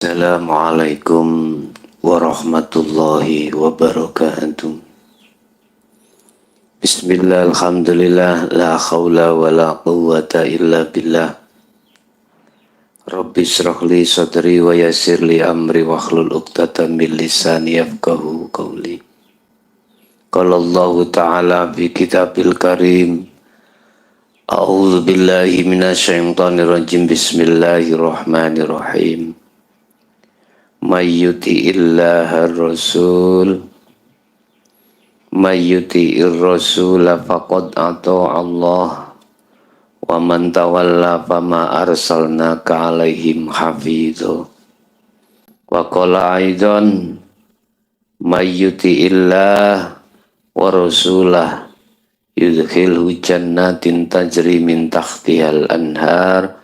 Assalamualaikum warahmatullahi wabarakatuh. Bismillah, alhamdulillah, la khawla wa la quwwata illa billah. Rabbi syrahli sadri wa yassirli amri wa hlul uqdatan min lisani yafqahu qawli. Qala Allah Ta'ala fi kitabil karim. A'udzu billahi minasyaitonir rajim. Bismillahirrahmanirrahim. Mayyuti illahar rasul mayyuti'ir rasul faqad ata'allah wa man tawalla fama arsalnaka alaihim hafidhu wa qala aidan mayyuti illah wa rasulah yudkhilhu jannatin tajri min tahtihal anhar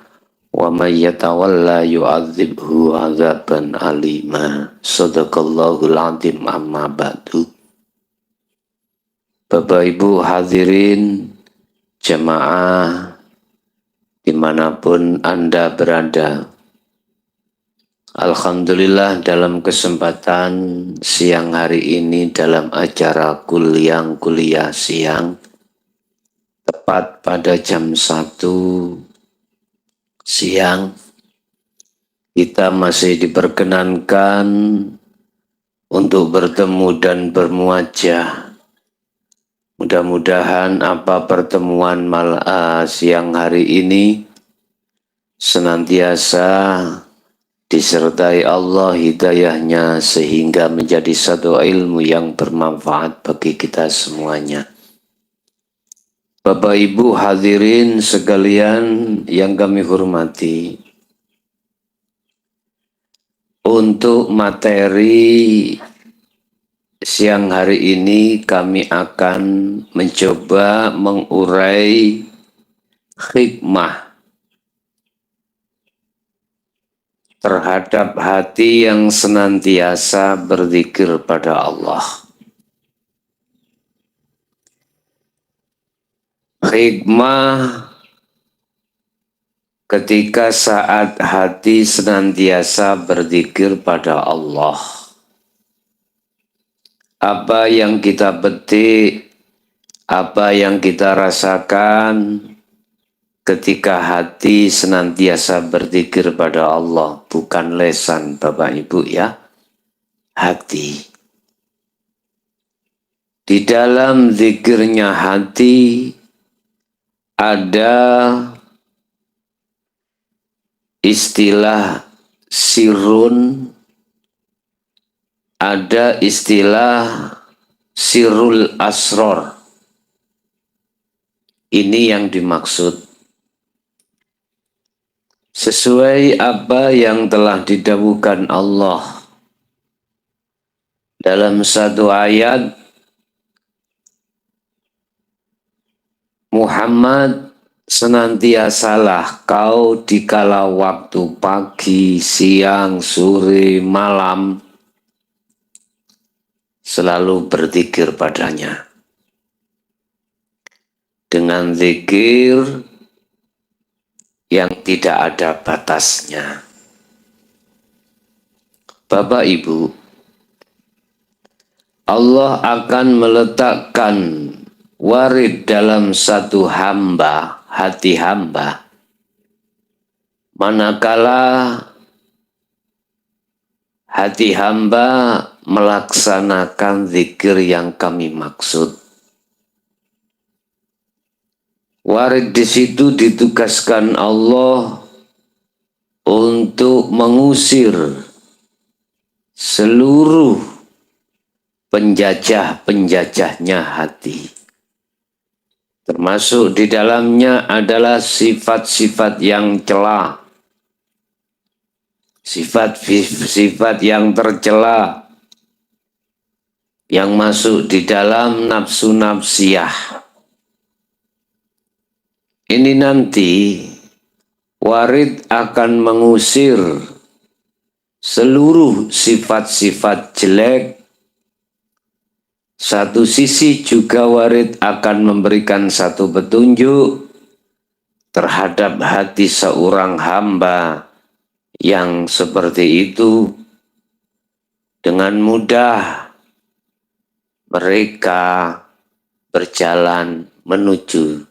wa may yatawalla yu'adzibhu 'adzaban alima. Shadaqallahul 'azim. Amma ba'du. Bapak Ibu hadirin jemaah dimanapun Anda berada, alhamdulillah dalam kesempatan siang hari ini dalam acara kuliah siang tepat pada jam 1 siang kita masih diperkenankan untuk bertemu dan bermuajah. Mudah-mudahan apa pertemuan siang hari ini senantiasa disertai Allah hidayahnya sehingga menjadi satu ilmu yang bermanfaat bagi kita semuanya. Bapak Ibu hadirin sekalian yang kami hormati, untuk materi siang hari ini kami akan mencoba mengurai hikmah terhadap hati yang senantiasa berzikir pada Allah. Hikmah ketika saat hati senantiasa berzikir pada Allah. Apa yang kita petik, apa yang kita rasakan ketika hati senantiasa berzikir pada Allah, bukan lesan Bapak Ibu ya, hati. Di dalam zikirnya hati ada istilah sirun, ada istilah sirul asror. Ini yang dimaksud. Sesuai apa yang telah didhawuhkan Allah dalam satu ayat, Muhammad, senantiasalah kau dikala waktu pagi, siang, sore, malam selalu berzikir padanya. Dengan zikir yang tidak ada batasnya. Bapak Ibu, Allah akan meletakkan warid dalam satu hamba, hati hamba, manakala hati hamba melaksanakan zikir yang kami maksud. Warid di situ ditugaskan Allah untuk mengusir seluruh penjajah-penjajahnya hati. Termasuk di dalamnya adalah sifat-sifat yang cela, sifat-sifat yang tercela, yang masuk di dalam nafsu nafsiyah. Ini nanti warid akan mengusir seluruh sifat-sifat jelek. Satu sisi juga warid akan memberikan satu petunjuk terhadap hati seorang hamba yang seperti itu dengan mudah mereka berjalan menuju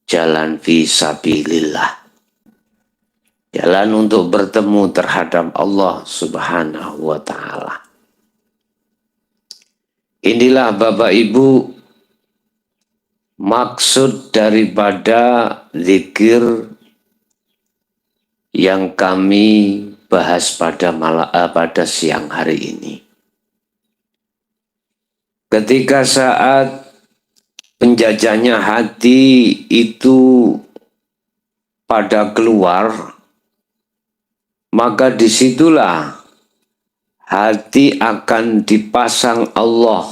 jalan fisabilillah, jalan untuk bertemu terhadap Allah Subhanahu wa Ta'ala. Inilah Bapak Ibu maksud daripada zikir yang kami bahas pada siang hari ini. Ketika saat penjajahnya hati itu pada keluar, maka disitulah hati akan dipasang Allah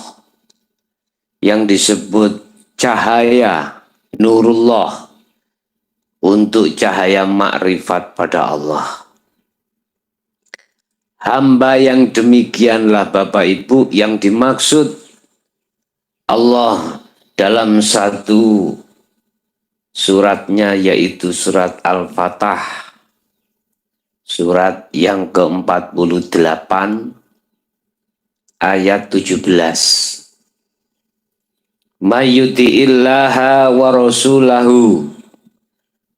yang disebut cahaya nurullah untuk cahaya makrifat pada Allah. Hamba yang demikianlah Bapak Ibu yang dimaksud Allah dalam satu suratnya, yaitu surat Al-Fatah, surat yang ke-48 ayat 17. Mayyuti'illaha wa rasulahu,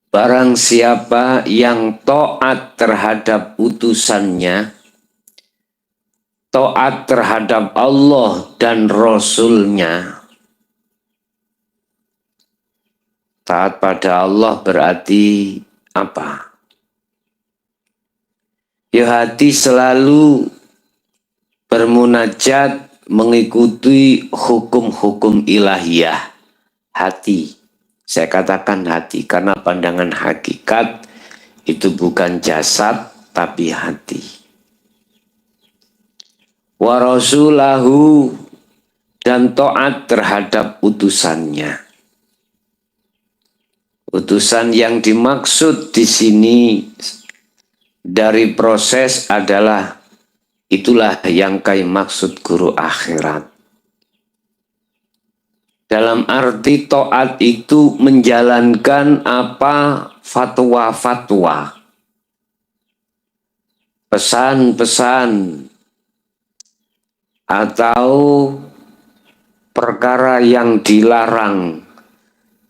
barang siapa yang taat terhadap utusannya, taat terhadap Allah dan Rasulnya. Taat pada Allah berarti apa? Ya, hati selalu bermunajat mengikuti hukum-hukum ilahiyah. Hati, saya katakan hati karena pandangan hakikat itu bukan jasad tapi hati. Wa rasulahu, dan taat terhadap utusannya. Utusan yang dimaksud di sini dari proses adalah itulah yang kami maksud guru akhirat. Dalam arti taat itu menjalankan apa fatwa-fatwa, pesan-pesan atau perkara yang dilarang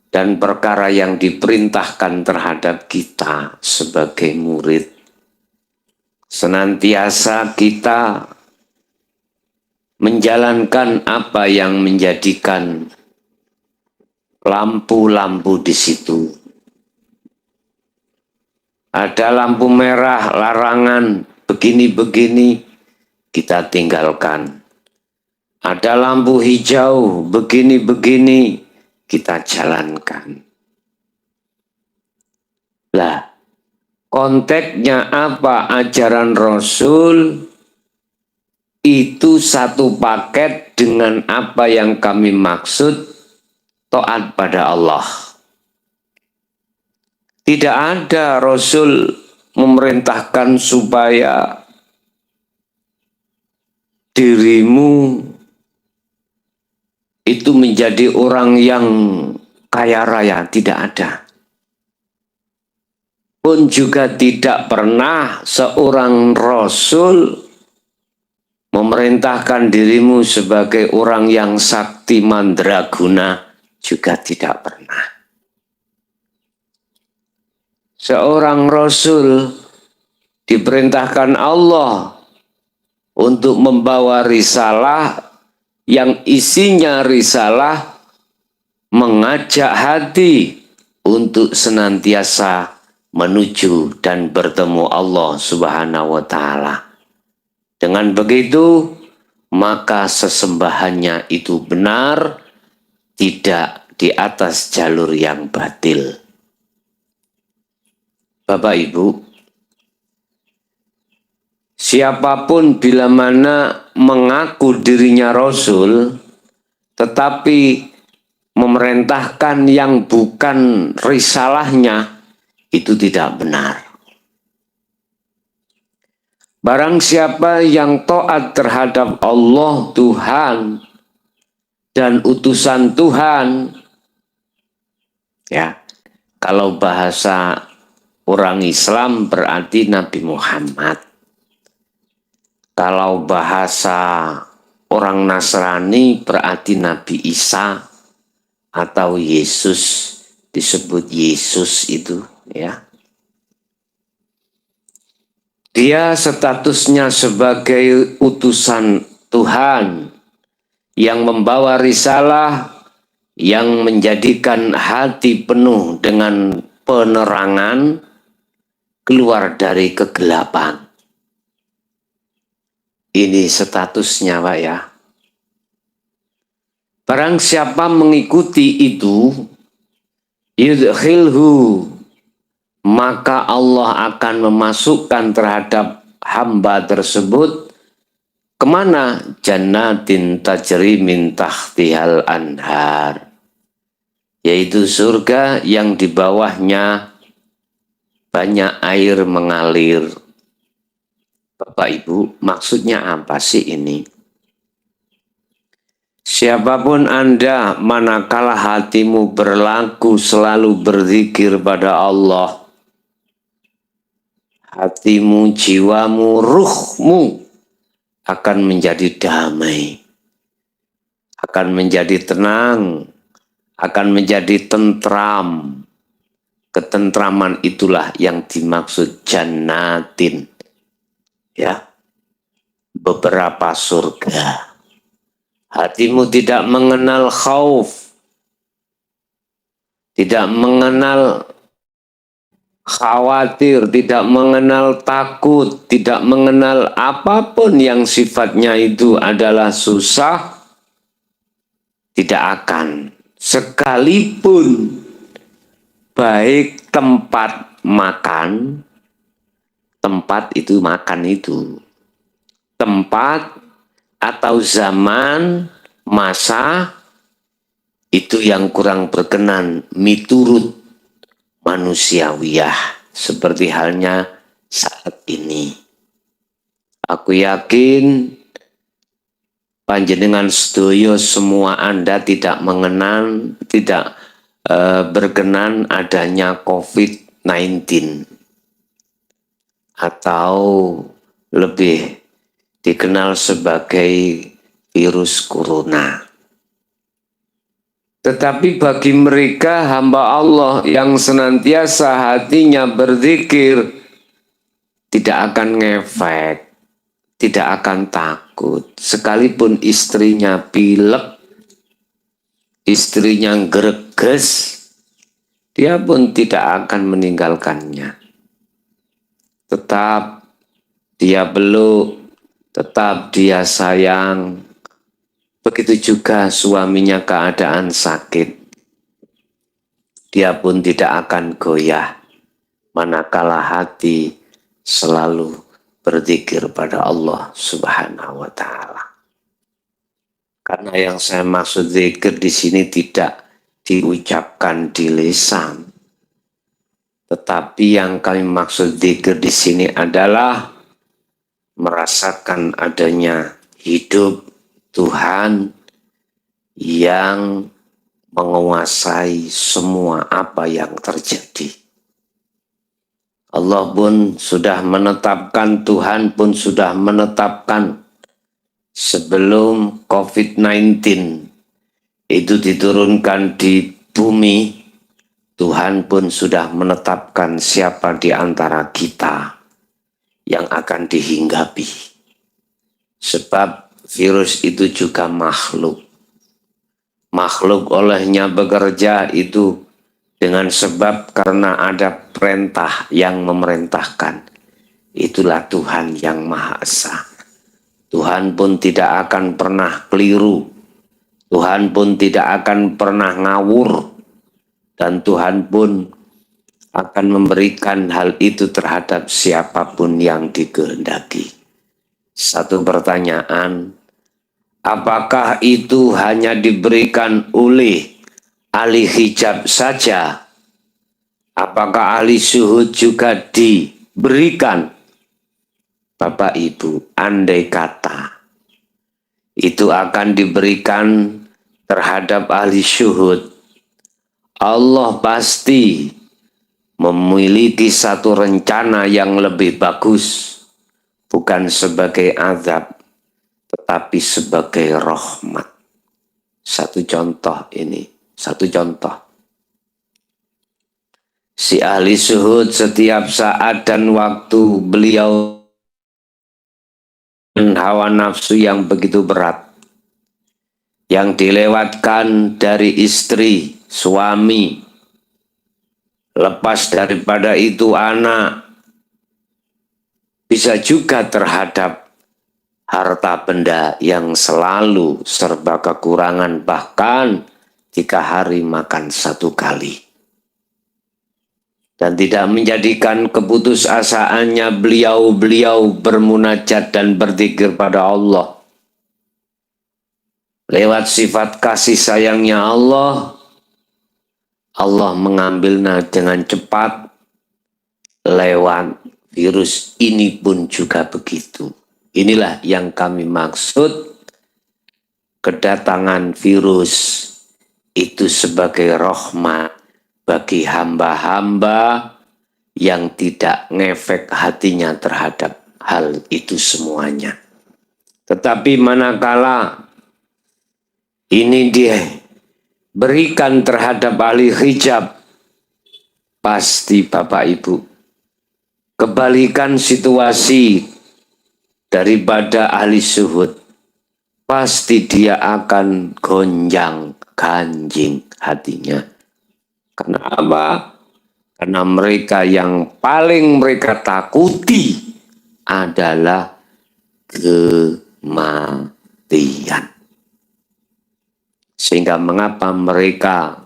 dan perkara yang diperintahkan terhadap kita sebagai murid. Senantiasa kita menjalankan apa yang menjadikan lampu-lampu di situ. Ada lampu merah larangan begini-begini, kita tinggalkan. Ada lampu hijau begini-begini, kita jalankan. Lah, konteksnya apa? Ajaran Rasul itu satu paket dengan apa yang kami maksud taat pada Allah. Tidak ada Rasul memerintahkan supaya dirimu itu menjadi orang yang kaya raya, tidak ada. Pun juga tidak pernah seorang Rasul memerintahkan dirimu sebagai orang yang sakti mandraguna, juga tidak pernah. Seorang Rasul diperintahkan Allah untuk membawa risalah yang isinya risalah mengajak hati untuk senantiasa menuju dan bertemu Allah Subhanahu wa Ta'ala. Dengan begitu, maka sesembahannya itu benar, tidak di atas jalur yang batil. Bapak Ibu, siapapun bila mana mengaku dirinya Rasul, tetapi memerintahkan yang bukan risalahnya, itu tidak benar. Barang siapa yang taat terhadap Allah Tuhan dan utusan Tuhan, ya, kalau bahasa orang Islam berarti Nabi Muhammad. Kalau bahasa orang Nasrani berarti Nabi Isa atau Yesus, disebut Yesus itu ya. Dia statusnya sebagai utusan Tuhan yang membawa risalah, yang menjadikan hati penuh dengan penerangan keluar dari kegelapan. Ini statusnya, Pak ya. Barang siapa mengikuti itu, yudkhilhu, maka Allah akan memasukkan terhadap hamba tersebut kemana? Jannatin tajri min tahtihal anhar, yaitu surga yang di bawahnya banyak air mengalir. Bapak Ibu, maksudnya apa sih ini? Siapapun Anda, manakala hatimu berlaku selalu berzikir pada Allah, hatimu, jiwamu, ruhmu akan menjadi damai, akan menjadi tenang, akan menjadi tentram. Ketentraman itulah yang dimaksud jannatin. Ya, beberapa surga. Hatimu tidak mengenal khauf, tidak mengenal khawatir, tidak mengenal takut, tidak mengenal apapun yang sifatnya itu adalah susah, tidak akan. Sekalipun baik tempat makan, tempat itu makan itu, tempat atau zaman, masa, itu yang kurang berkenan miturut manusiawiyah, seperti halnya saat ini. Aku yakin panjenengan sedoyo semua Anda tidak mengenal, tidak berkenan adanya COVID-19 atau lebih dikenal sebagai virus corona. Tetapi bagi mereka hamba Allah yang senantiasa hatinya berzikir, tidak akan ngefek, tidak akan takut. Sekalipun istrinya pilek, istrinya greges, dia pun tidak akan meninggalkannya. Tetap dia peluk, tetap dia sayang. Begitu juga suaminya keadaan sakit, dia pun tidak akan goyah manakala hati selalu berzikir pada Allah Subhanahu wa Ta'ala. Karena yang saya maksud zikir di sini tidak diucapkan di lisan, tetapi yang kami maksud zikir di sini adalah merasakan adanya hidup Tuhan yang menguasai semua apa yang terjadi. Allah pun sudah menetapkan, Tuhan pun sudah menetapkan sebelum COVID-19 itu diturunkan di bumi, Tuhan pun sudah menetapkan siapa di antara kita yang akan dihinggapi. Sebab virus itu juga makhluk. Makhluk olehnya bekerja itu dengan sebab karena ada perintah yang memerintahkan. Itulah Tuhan yang Maha Esa. Tuhan pun tidak akan pernah keliru. Tuhan pun tidak akan pernah ngawur. Dan Tuhan pun akan memberikan hal itu terhadap siapapun yang dikehendaki. Satu pertanyaan, apakah itu hanya diberikan oleh ahli hijab saja? Apakah ahli syuhud juga diberikan? Bapak Ibu, andai kata itu akan diberikan terhadap ahli syuhud, Allah pasti memiliki satu rencana yang lebih bagus, bukan sebagai azab, tetapi sebagai rahmat. Satu contoh ini, satu contoh. Si ahli zuhud setiap saat dan waktu beliau hawa nafsu yang begitu berat, yang dilewatkan dari istri, suami, lepas daripada itu anak, bisa juga terhadap harta benda yang selalu serba kekurangan, bahkan 3 hari makan 1 kali. Dan tidak menjadikan keputusasaannya beliau bermunajat dan berzikir pada Allah. Lewat sifat kasih sayangnya Allah, Allah mengambilnya dengan cepat. Lewat virus ini pun juga begitu. Inilah yang kami maksud, kedatangan virus itu sebagai rahmat bagi hamba-hamba yang tidak ngefek hatinya terhadap hal itu semuanya. Tetapi manakala ini dia berikan terhadap ahli hijab, pasti Bapak Ibu, kebalikan situasi daripada ahli zuhud, pasti dia akan gonjang ganjing hatinya. Kenapa? Karena mereka yang paling mereka takuti adalah kematian. Sehingga mengapa mereka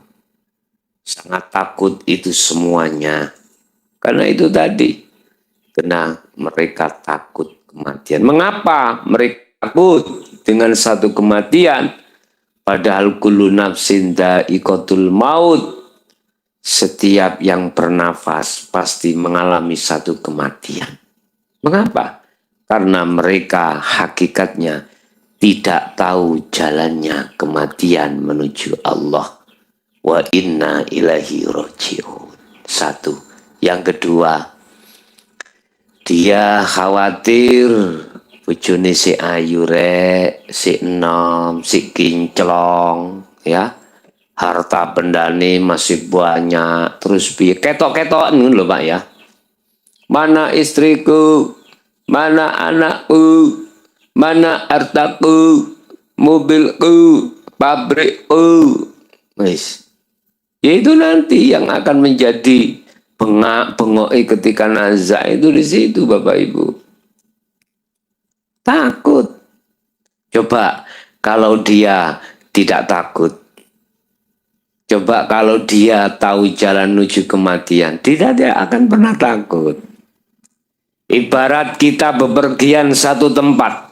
sangat takut itu semuanya? Karena itu tadi, karena mereka takut kematian. Mengapa mereka takut dengan satu kematian? Padahal kullu nafsin dha'iqatul maut. Setiap yang bernafas pasti mengalami satu kematian. Mengapa? Karena mereka hakikatnya tidak tahu jalannya kematian menuju Allah. Wa inna ilaihi raji'un. Satu. Yang kedua, dia khawatir bojone si ayu rek, si enom, si kinclong, ya. Harta bendane masih banyak, terus piye ketok-ketokan ngono lho Pak ya. Mana istriku, mana anakku, mana hartaku, mobilku, pabrikku. Wis. Ya itu nanti yang akan menjadi bengok ketika nazak itu di situ Bapak Ibu. Takut. Coba kalau dia tidak takut. Coba kalau dia tahu jalan menuju kematian, dia akan pernah takut. Ibarat kita bepergian satu tempat.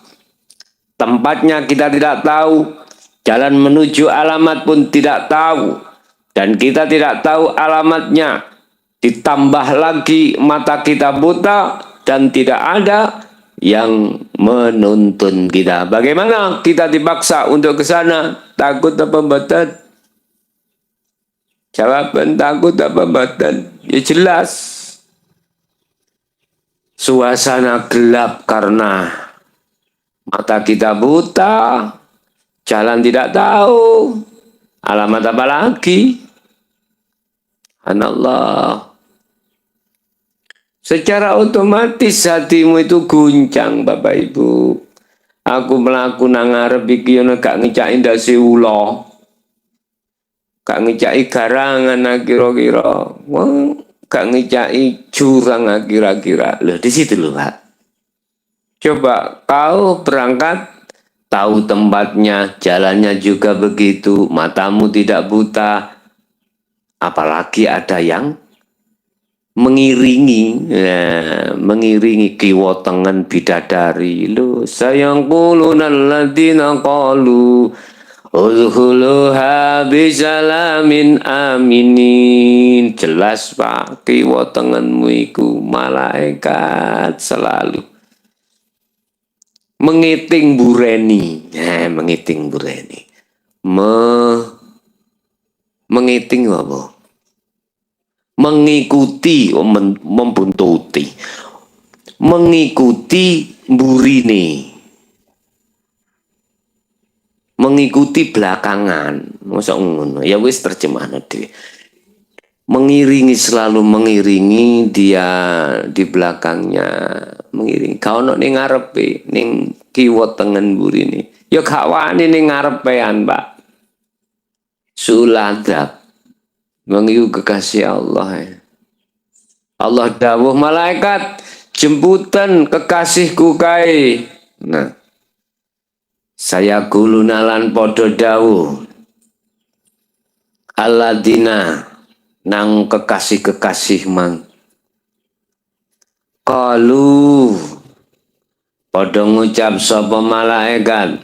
Tempatnya kita tidak tahu, jalan menuju alamat pun tidak tahu. Dan kita tidak tahu alamatnya. Ditambah lagi mata kita buta dan tidak ada yang menuntun kita. Bagaimana kita dipaksa untuk ke sana? Takut apa mboten? Jawaban takut apa mboten? Ya jelas. Suasana gelap karena mata kita buta, jalan tidak tahu, alamat apa lagi? Subhanallah. Secara otomatis hatimu itu guncang Bapak Ibu. Aku melaku nang ngarep iki ana gak ngecaki ndase ula. Gak ngecaki garangan kira-kira. Wong gak ngecaki jurang kira-kira. Loh di situ loh Pak. Coba kau berangkat tahu tempatnya, jalannya juga begitu, matamu tidak buta. Apalagi ada yang mengiringi, ya, mengiringi kiwa tengen bidadari. Lo sayang qulunal ladina qalu udkhuluha bisalamin aminin. Jelas Pak, kiwa tengenmu iku malaikat selalu mengiting bureni. Mengiting bureni. Mengiting apa? mengikuti membuntuti, mengikuti burine, mengikuti belakangan. Masa ngono ya wis terjemahan dhewe. Mengiringi, selalu mengiringi dia di belakangnya, mengiringi. Kau ono ning ngarepe, ning kiwa tengen burine. Ya gak wani ning ngarepean, Pak. Suladab. Mengiku kekasih Allah. Allah dawuh malaikat, jemputan kekasihku kae. Nah, saya gulunalan podo dawuh. Alladzina nang kekasih-kekasih mang. Qalu padha ngucap sapa malaikat.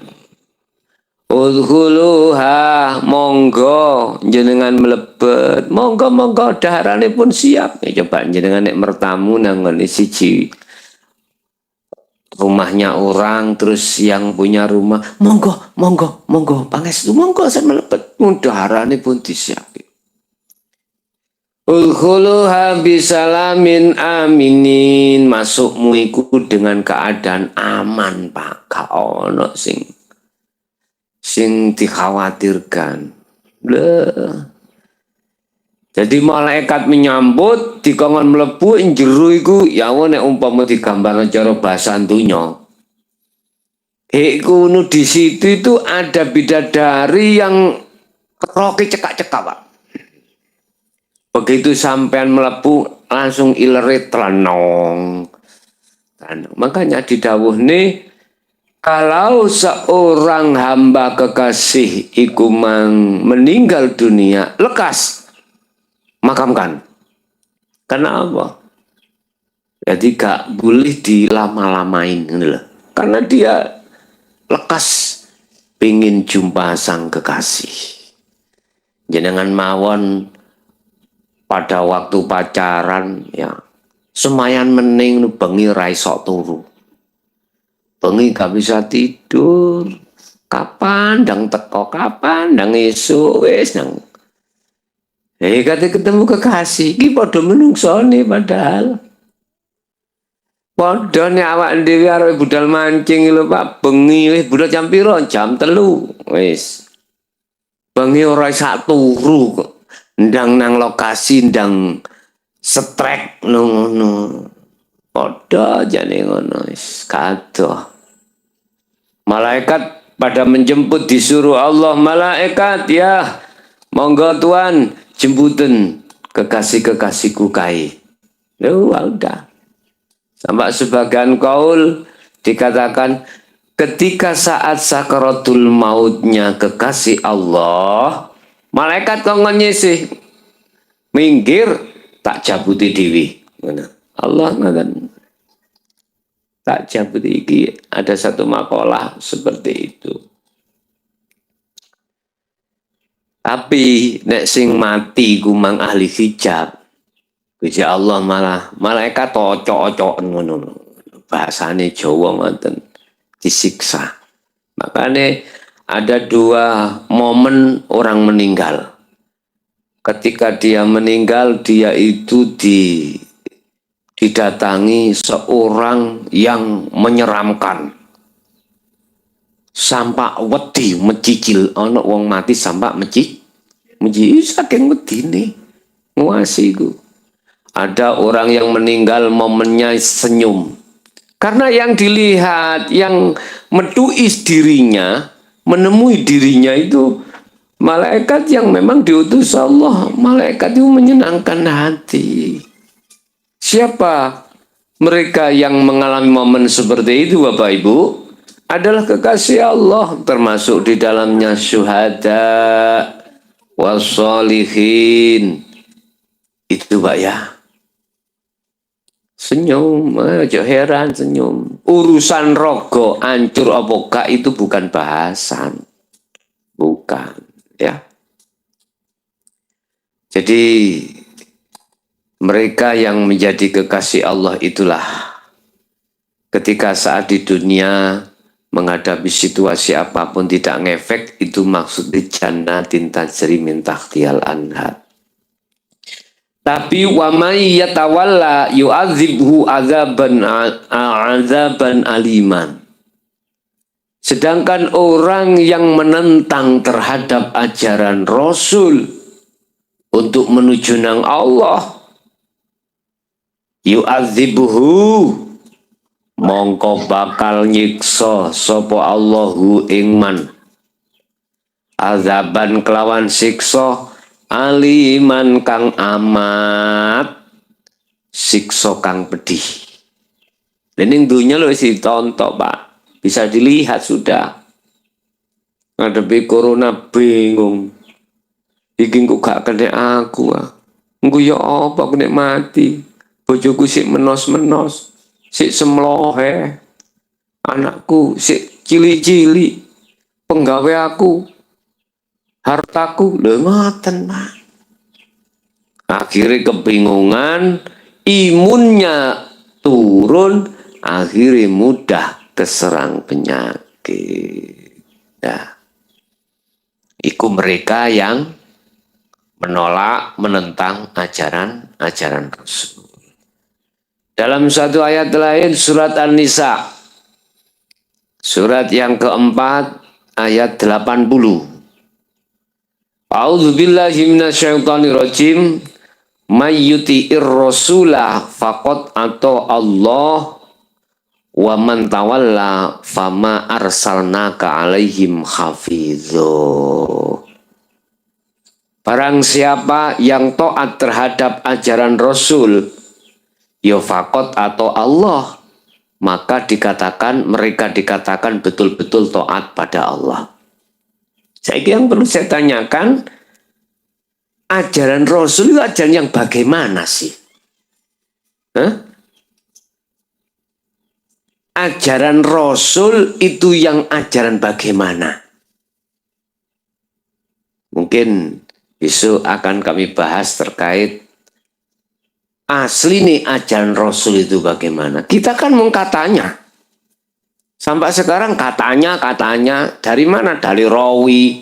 Udkhuluha, monggo jenengan mlebet. Monggo daharane pun siap. Ya, coba jenengan nek mertamu nang ngene siji rumahnya orang, terus yang punya rumah, monggo pangestu, monggo saya mlebet. Daharane pun disiap. Udkhuluha bisalamin aminin, masukmu iku dengan keadaan aman, Pak. Gak ono sing dikhawatirkan. Jadi malaikat menyambut dikongkon mlebu njero iku ya nek umpama digambarno cara basa donya. Iku di situ itu ada bidadari yang roke cekak-cekak, Pak. Begitu sampean melepuh langsung ilerit telenong. Makanya didawuh nih, kalau seorang hamba kekasih iku meninggal dunia, lekas makamkan. Kenapa? Jadi gak boleh dilama-lamain, karena dia lekas pingin jumpa sang kekasih. Jenengan mawon pada waktu pacaran ya semayan mening bengi ra iso turu. Bengi gak bisa tidur. Kapan ndang teko, kapan ndang esuk wis nang. Kate ketemu kekasih iki padha menungsone padahal. Padha nek awak dhewe arep budal mancing lho Pak, bengi wis budal jam piro? Jam 3 wis. Bengi ora iso turu kok. Ndang nang lokasi ndang setrek ngono. Padha jane ngono wis kadoh. Malaikat pada menjemput disuruh Allah, malaikat ya monggo Tuhan jemputan kekasih-kekasihku kae. Udah. Sampai sebagian kaul dikatakan ketika saat sakaratul mautnya kekasih Allah, malaikat kongkon nyisih minggir tak jabuti dewi. Allah ngaten tak jabuti iki, ada satu makalah seperti itu. Tapi nek sing mati kumang ahli hijab, Gusti Allah malah malaikat ocok-ocok ngono. Bahasane Jawa ngoten disiksa. Makanya ada dua momen orang meninggal. Ketika dia meninggal, dia itu didatangi seorang yang menyeramkan. Sampak wedi mecicil, ana wong mati sampak mecicil saking wedine nguasiku. Ada orang yang meninggal momennya senyum. Karena yang dilihat, yang menuis dirinya, menemui dirinya itu malaikat yang memang diutus Allah. Malaikat itu menyenangkan hati. Siapa mereka yang mengalami momen seperti itu, Bapak Ibu? Adalah kekasih Allah, termasuk di dalamnya syuhada wassolihin. Itu Pak ya. Senyum, aja heran senyum. Urusan rogo hancur apa gak itu bukan bahasan. Bukan, ya. Jadi mereka yang menjadi kekasih Allah itulah ketika saat di dunia menghadapi situasi apapun tidak ngefek, itu maksud di jannatin tajri min tahtihal anhar. Tapi wa may yatawalla yu'adzibhu azaban aliman. Sedangkan orang yang menentang terhadap ajaran Rasul untuk menuju nang Allah, yu'adzibhu, mongko bakal nyiksa sapa Allahu ingman, azaban kelawan siksa, aliman kang amat, siksa kang pedih. Ning dunya lho wis ditonton, Pak. Bisa dilihat sudah. Ngadepi corona bingung. Iki kok gak kena aku ah. Engko ya apa kena mati. Bojoku sik menos-menos, sik semlohe. Anakku sik cili-cili. Penggawe aku, hartaku lho ngoten, Pak. Akhirnya kebingungan, imunnya turun, akhirnya mudah keserang penyakit. Nah, iku mereka yang menolak, menentang ajaran Rasul. Dalam satu ayat lain, surat An-Nisa, surat yang keempat, ayat 80. A'udzubillahi minasyaitonirrajim. Mayyuti'ir rasulah faqad ata Allah wa man tawalla fama arsalnaka alaihim hafidho. Barang siapa yang taat terhadap ajaran Rasul, ya faqad atau Allah, maka mereka dikatakan betul-betul taat pada Allah. Yang perlu saya tanyakan, ajaran Rasul itu ajaran yang bagaimana sih? Hah? Ajaran Rasul itu yang ajaran bagaimana? Mungkin besok akan kami bahas terkait asli nih ajaran Rasul itu bagaimana. Kita kan mengkatanya. Sampai sekarang katanya dari mana? Dari rawi,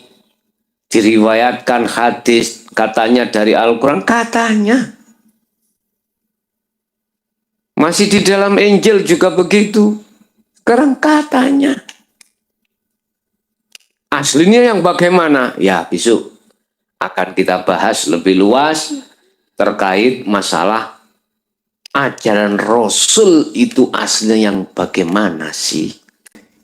diriwayatkan hadis, katanya dari Al-Quran, katanya. Masih di dalam Injil juga begitu. Sekarang katanya. Aslinya yang bagaimana? Ya, besok akan kita bahas lebih luas terkait masalah ajaran Rasul itu aslinya yang bagaimana sih?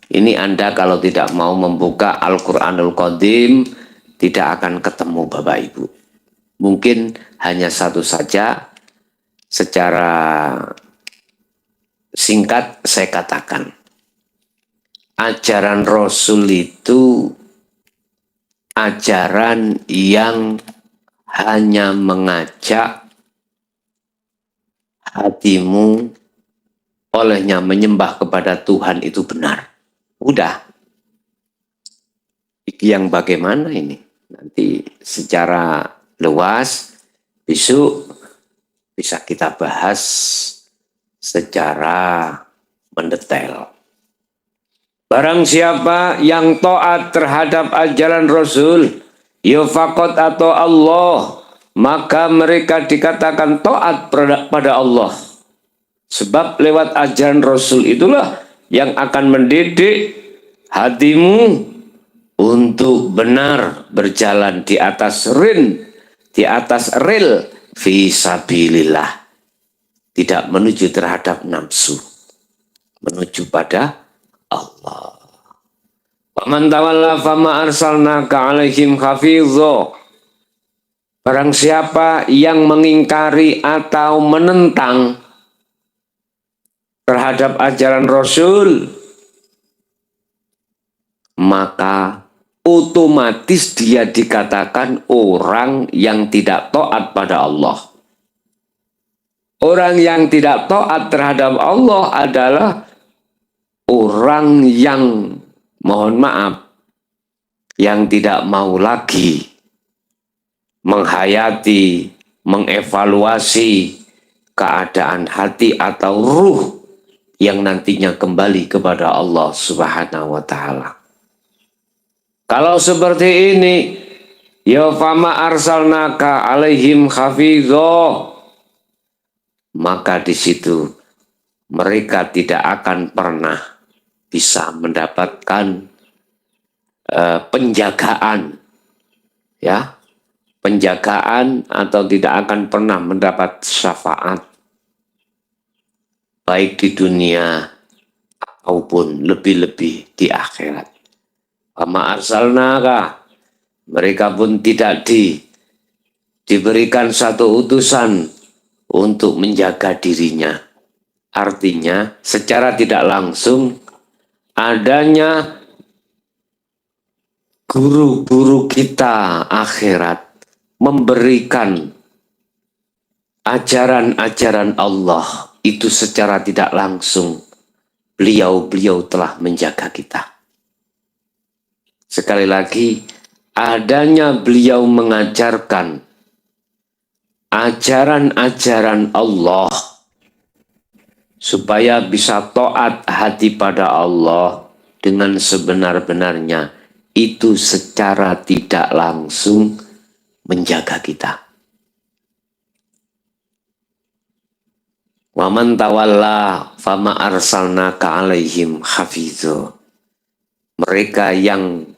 Ini Anda kalau tidak mau membuka Al-Quranul Qadim, tidak akan ketemu Bapak Ibu. Mungkin hanya satu saja, secara singkat saya katakan. Ajaran Rasul itu ajaran yang hanya mengajak hatimu olehnya menyembah kepada Tuhan itu benar. Udah. Yang bagaimana ini? Nanti secara luas besok bisa kita bahas secara mendetail. Barang siapa yang taat terhadap ajaran Rasul, ya faqad atau Allah, maka mereka dikatakan taat pada Allah. Sebab lewat ajaran Rasul itulah yang akan mendidik hatimu untuk benar berjalan di atas rel fisabilillah. Tidak menuju terhadap nafsu, menuju pada Allah. Waman tawalla fama arsalnaka alaihim hafidho. Barang siapa yang mengingkari atau menentang terhadap ajaran Rasul, maka otomatis dia dikatakan orang yang tidak taat pada Allah. Orang yang tidak taat terhadap Allah adalah orang yang, mohon maaf, yang tidak mau lagi menghayati, mengevaluasi keadaan hati atau ruh yang nantinya kembali kepada Allah Subhanahu wa Ta'ala. Kalau seperti ini, Ya fama arsalnaka alaihim hafidho. Maka di situ mereka tidak akan pernah bisa mendapatkan penjagaan, ya, penjagaan atau tidak akan pernah mendapat syafaat baik di dunia maupun lebih-lebih di akhirat. Fama arsalnaka, mereka pun tidak diberikan satu utusan untuk menjaga dirinya. Artinya secara tidak langsung adanya guru-guru kita akhirat memberikan ajaran-ajaran Allah itu secara tidak langsung beliau telah menjaga kita. Sekali lagi, adanya beliau mengajarkan ajaran-ajaran Allah supaya bisa taat hati pada Allah dengan sebenar-benarnya, itu secara tidak langsung menjaga kita. Wa man tawalla fama arsalnaka alaihim hafidho. Mereka yang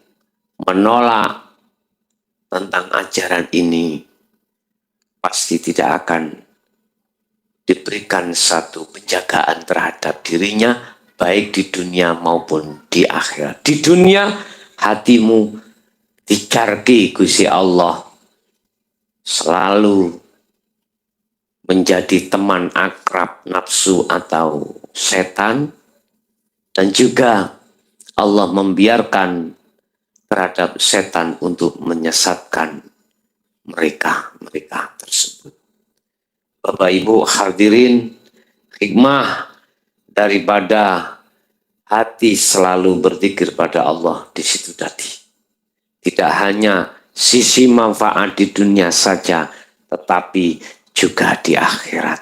menolak tentang ajaran ini pasti tidak akan diberikan satu penjagaan terhadap dirinya baik di dunia maupun di akhirat. Di dunia hatimu dicarki Gusti Allah selalu menjadi teman akrab nafsu atau setan, dan juga Allah membiarkan terhadap setan untuk menyesatkan mereka tersebut. Bapak Ibu hadirin, hikmah daripada hati selalu berzikir pada Allah di situ tadi. Tidak hanya sisi manfaat di dunia saja, tetapi juga di akhirat.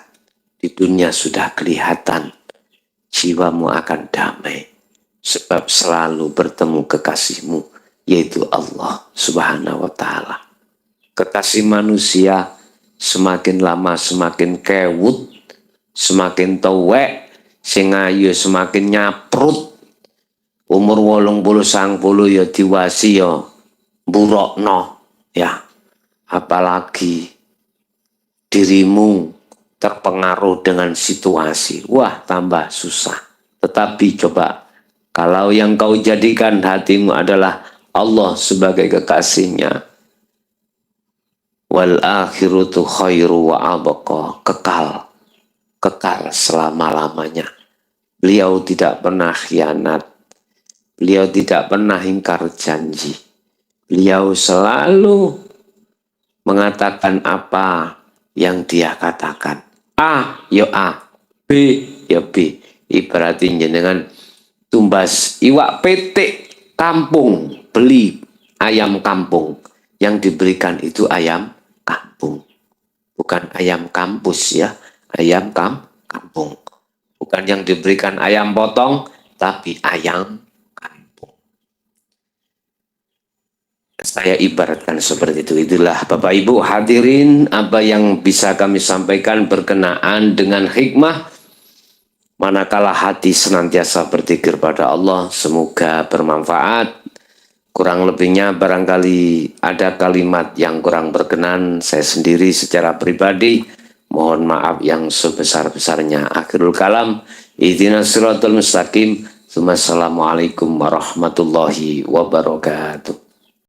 Di dunia sudah kelihatan jiwamu akan damai sebab selalu bertemu kekasihmu, yaitu Allah Subhanahu wa ta'ala. Kekasih manusia semakin lama semakin kewut, semakin tuwek, sing ayu semakin nyaprut. Umur 80 90 ya diwasi ya burokno, ya. Apalagi dirimu terpengaruh dengan situasi, wah tambah susah. Tetapi coba, kalau yang kau jadikan hatimu adalah Allah sebagai kekasihnya, wal akhiratu khairu wa abqa, kekal selama-lamanya. Beliau tidak pernah khianat, beliau tidak pernah ingkar janji, beliau selalu mengatakan apa yang dia katakan. A, ya A. B, ya B. Ibaratnya dengan tumbas iwak petik kampung, beli ayam kampung. Yang diberikan itu ayam kampung. Bukan ayam kampus ya, ayam kampung. Bukan yang diberikan ayam potong, tapi ayam kampung. Saya ibaratkan seperti itu. Itulah Bapak Ibu hadirin apa yang bisa kami sampaikan berkenaan dengan hikmah manakala hati senantiasa berzikir pada Allah. Semoga bermanfaat. Kurang lebihnya barangkali ada kalimat yang kurang berkenan, saya sendiri secara pribadi mohon maaf yang sebesar-besarnya. Akhirul kalam, ihdinas siratal mustaqim. Wassalamualaikum warahmatullahi wabarakatuh.